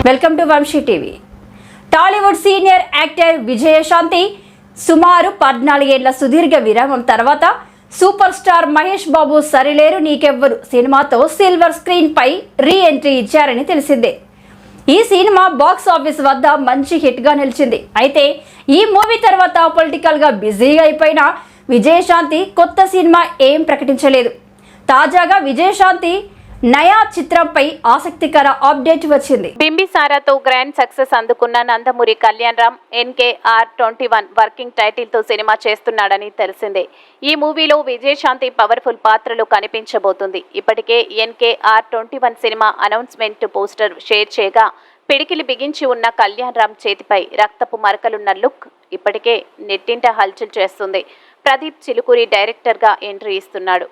Welcome to Vamsi TV. Tollywood senior actor Vijayashanti సుమారు 14 ఏళ్ల సుదీర్ఘ విరామం తర్వాత సూపర్ స్టార్ మహేష్ బాబు సరిలేరు నీకెవ్వరు సినిమాతో సిల్వర్ స్క్రీన్ పై రీ ఎంట్రీ ఇచ్చారని తెలిసిందే. ఈ సినిమా బాక్స్ ఆఫీస్ వద్ద మంచి హిట్ గా నిలిచింది. అయితే ఈ మూవీ తర్వాత పొలిటికల్ గా బిజీగా అయిపోయిన విజయశాంతి కొత్త సినిమా ఏం ప్రకటించలేదు. తాజాగా విజయశాంతి నయా చిత్రంపై ఆసక్తికర అప్డేట్ వచ్చింది. బింబిసారాతో గ్రాండ్ సక్సెస్ అందుకున్న Nandamuri Kalyan Ram NKR21 working title తో సినిమా చేస్తున్నాడని తెలిసిందే. ఈ మూవీలో విజయశాంతి పవర్ఫుల్ పాత్రలో కనిపించబోతుంది. ఇప్పటికే NKR21 cinema announcement poster share చేయగా పిడికిలి బిగించి ఉన్న కళ్యాణ్ రామ్ చేతిపై రక్తపు మరకలున్న లుక్ ఇప్పటికే నెట్టింట హల్చల్ చేస్తుంది. ప్రదీప్ చిలుకూరి డైరెక్టర్ గా ఎంట్రీ ఇస్తున్నాడు.